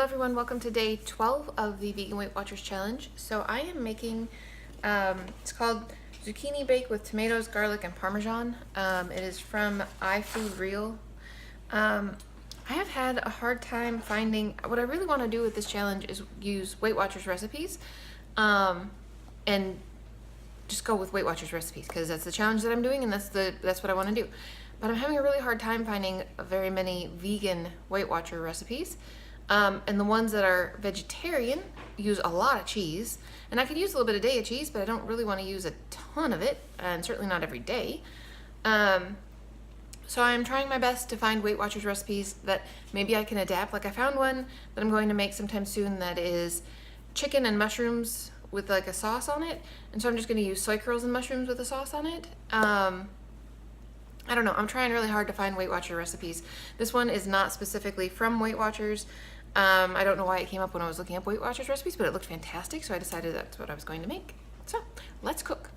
everyone, welcome to day 12 of the Vegan Weight Watchers Challenge. So I am making, it's called Zucchini Bake with Tomatoes, Garlic, and Parmesan. It is from iFood Real. I have had a hard time finding, what I really want to do with this challenge is use Weight Watchers recipes and just go with Weight Watchers recipes because that's the challenge that I'm doing and that's what I want to do. But I'm having a really hard time finding very many vegan Weight Watcher recipes. And the ones that are vegetarian use a lot of cheese. And I could use a little bit a day of cheese, but I don't really want to use a ton of it, and certainly not every day. So I'm trying my best to find Weight Watchers recipes that maybe I can adapt. Like I found one that I'm going to make sometime soon that is chicken and mushrooms with like a sauce on it. And so I'm just going to use soy curls and mushrooms with a sauce on it. I don't know, I'm trying really hard to find Weight Watcher recipes. This one is not specifically from Weight Watchers. I don't know why it came up when I was looking up Weight Watchers recipes, but it looked fantastic, so I decided that's what I was going to make. So, let's cook.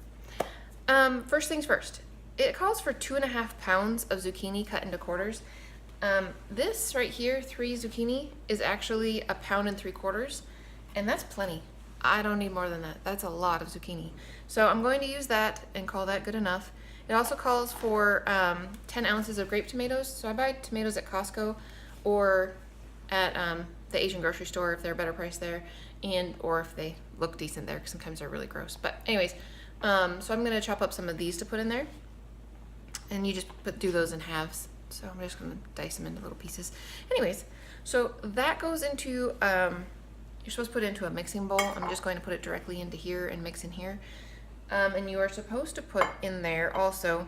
First things first, it calls for 2.5 pounds of zucchini cut into quarters. This right here, 3 zucchini, is actually 1 3/4 pounds, and that's plenty. I don't need more than that. That's a lot of zucchini. So I'm going to use that and call that good enough. It also calls for 10 ounces of grape tomatoes. So I buy tomatoes at Costco or at the Asian grocery store if they're a better price there, or if they look decent there, because sometimes they're really gross. But anyways, so I'm gonna chop up some of these to put in there, and you just do those in halves. So I'm just gonna dice them into little pieces. Anyways, so that goes into you're supposed to put it into a mixing bowl. I'm just going to put it directly into here and mix in here. And you are supposed to put in there also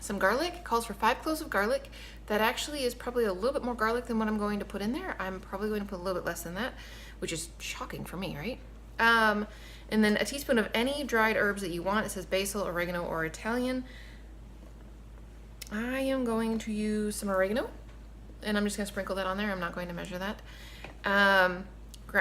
some garlic. It calls for 5 cloves of garlic. That actually is probably a little bit more garlic than what I'm going to put in there. I'm probably going to put a little bit less than that, which is shocking for me, right? And then a teaspoon of any dried herbs that you want. It says basil, oregano, or Italian. I am going to use some oregano, and I'm just going to sprinkle that on there. I'm not going to measure that.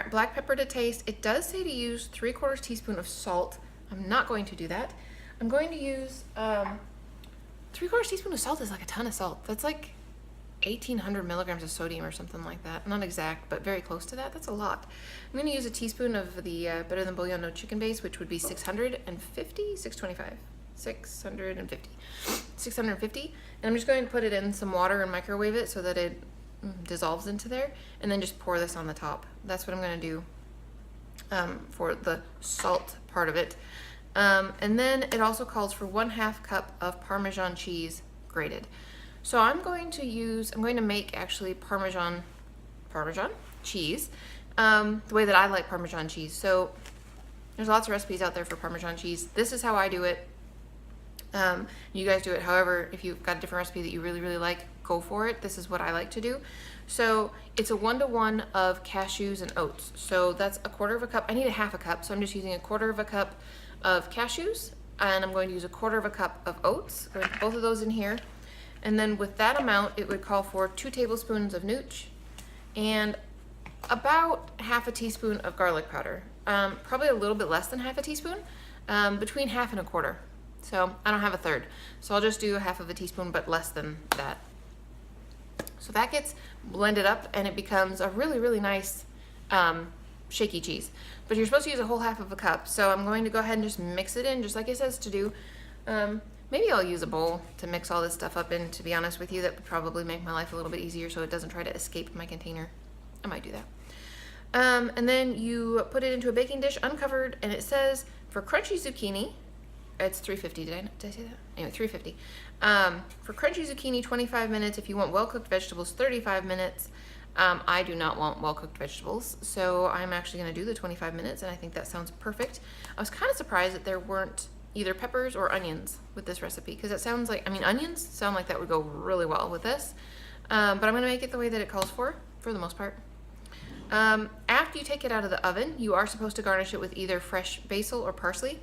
Black pepper to taste. It does say to use 3/4 teaspoon of salt. I'm not going to do that. I'm going to use 3/4 teaspoon of salt is like a ton of salt. That's like 1,800 milligrams of sodium or something like that. Not exact, but very close to that. That's a lot. I'm going to use a teaspoon of the Better Than Bouillon No Chicken base, which would be 650, 625, 650. 650. And I'm just going to put it in some water and microwave it so that it dissolves into there, and then just pour this on the top. That's what I'm going to do for the salt part of it. And then it also calls for 1/2 cup of Parmesan cheese grated. So I'm going to make actually Parmesan cheese the way that I like Parmesan cheese. So there's lots of recipes out there for Parmesan cheese. This is how I do it. You guys do it however. If you've got a different recipe that you really, really like, go for it. This is what I like to do. So it's a 1-to-1 of cashews and oats. So that's 1/4 cup. I need 1/2 cup, so I'm just using 1/4 cup of cashews, and I'm going to use 1/4 cup of oats. I'm going to put both of those in here. And then with that amount, it would call for 2 tablespoons of nooch and about 1/2 teaspoon of garlic powder. Probably a little bit less than 1/2 teaspoon, between 1/2 and 1/4. So I don't have 1/3. So I'll just do 1/2 teaspoon, but less than that. So that gets blended up and it becomes a really, really nice shaky cheese. But you're supposed to use a whole 1/2 cup. So I'm going to go ahead and just mix it in just like it says to do. Maybe I'll use a bowl to mix all this stuff up in, to be honest with you. That would probably make my life a little bit easier so it doesn't try to escape my container. I might do that. And then you put it into a baking dish uncovered, and it says for crunchy zucchini, it's 350. Did I say that? Anyway, 350. For crunchy zucchini, 25 minutes. If you want well-cooked vegetables, 35 minutes. I do not want well-cooked vegetables, so I'm actually going to do the 25 minutes, and I think that sounds perfect. I was kind of surprised that there weren't either peppers or onions with this recipe, because it sounds like, onions sound like that would go really well with this. But I'm going to make it the way that it calls for the most part. After you take it out of the oven, you are supposed to garnish it with either fresh basil or parsley.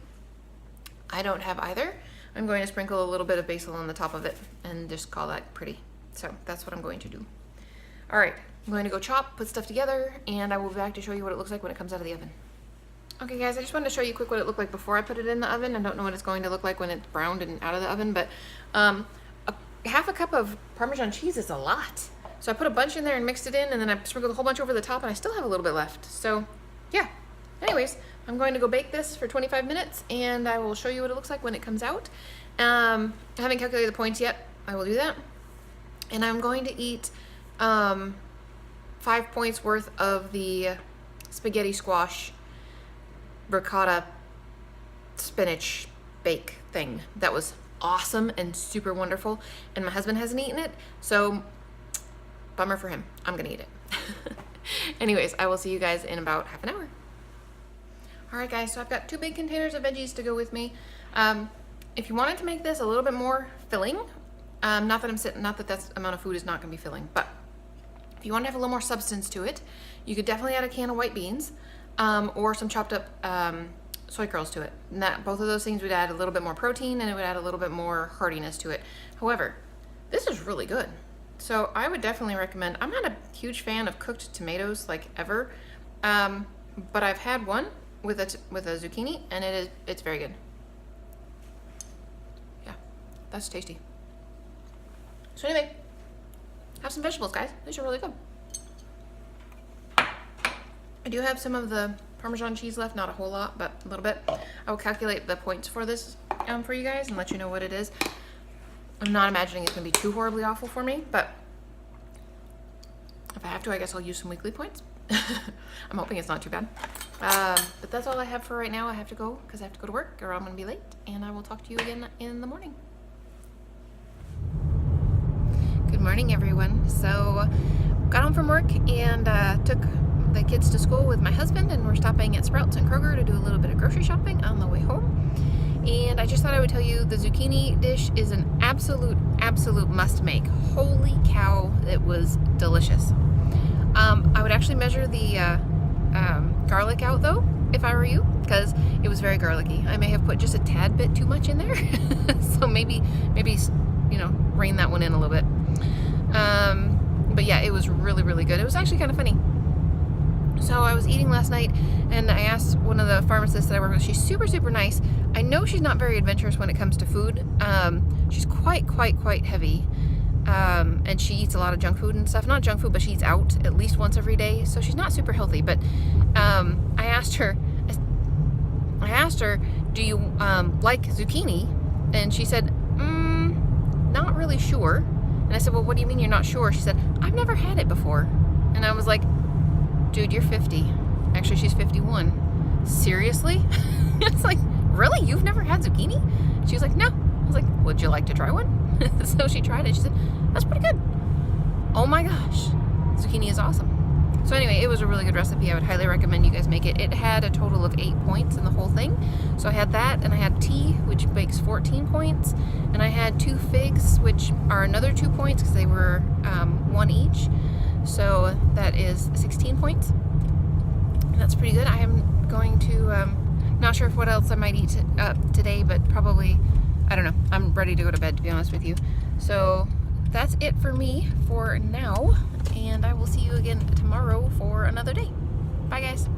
I don't have either. I'm going to sprinkle a little bit of basil on the top of it and just call that pretty. So that's what I'm going to do. All right, I'm going to go chop, put stuff together, and I will be back to show you what it looks like when it comes out of the oven. Okay guys, I just wanted to show you quick what it looked like before I put it in the oven. I don't know what it's going to look like when it's browned and out of the oven, but 1/2 cup of Parmesan cheese is a lot. So I put a bunch in there and mixed it in, and then I sprinkled a whole bunch over the top, and I still have a little bit left. So yeah, anyways, I'm going to go bake this for 25 minutes, and I will show you what it looks like when it comes out. I haven't calculated the points yet. I will do that. And I'm going to eat 5 points worth of the spaghetti squash ricotta spinach bake thing. That was awesome and super wonderful, and my husband hasn't eaten it, so bummer for him. I'm gonna eat it. Anyways, I will see you guys in about half an hour. All right, guys, so I've got 2 big containers of veggies to go with me. If you wanted to make this a little bit more filling, not that that amount of food is not gonna be filling, but if you want to have a little more substance to it, you could definitely add a can of white beans, or some chopped up soy curls to it. And both of those things would add a little bit more protein, and it would add a little bit more heartiness to it. However, this is really good. So I would definitely recommend. I'm not a huge fan of cooked tomatoes like ever, but I've had one with a zucchini, and it's very good. Yeah, that's tasty. So anyway, have some vegetables, guys. These are really good. I do have some of the Parmesan cheese left, not a whole lot, but a little bit. I will calculate the points for this for you guys and let you know what it is. I'm not imagining it's gonna be too horribly awful for me, but if I have to, I guess I'll use some weekly points. I'm hoping it's not too bad. But that's all I have for right now. I have to go because I have to go to work or I'm gonna be late, and I will talk to you again in the morning. Good morning, everyone. So got home from work and took the kids to school with my husband, and we're stopping at Sprouts and Kroger to do a little bit of grocery shopping on the way home. And I just thought I would tell you the zucchini dish is an absolute must make. Holy cow, it was delicious. I would actually measure the garlic out though, if I were you, because it was very garlicky. I may have put just a tad bit too much in there. So maybe, you know, rein that one in a little bit. But yeah, it was really good. It was actually kind of funny. So I was eating last night, and I asked one of the pharmacists that I work with. She's super nice. I know she's not very adventurous when it comes to food. She's quite heavy, and she eats a lot of junk food and stuff. Not junk food, but she eats out at least once every day. So she's not super healthy. But I asked her, do you like zucchini? And she said, not really sure. And I said, well, what do you mean you're not sure? She said, I've never had it before. And I was like, dude, you're 50. Actually, she's 51. Seriously? It's like, really? You've never had zucchini? She was like, no. I was like, would you like to try one? So she tried it. She said, that's pretty good. Oh my gosh. Zucchini is awesome. So anyway, it was a really good recipe. I would highly recommend you guys make it. It had a total of 8 points in the whole thing. So I had that, and I had tea, which makes 14 points. And I had 2 figs, which are another 2 points because they were 1 each. So that is 16 points. That's pretty good. I am going to, not sure what else I might eat today, but probably, I don't know. I'm ready to go to bed, to be honest with you. So that's it for me for now, and I will see you again tomorrow for another day. Bye, guys.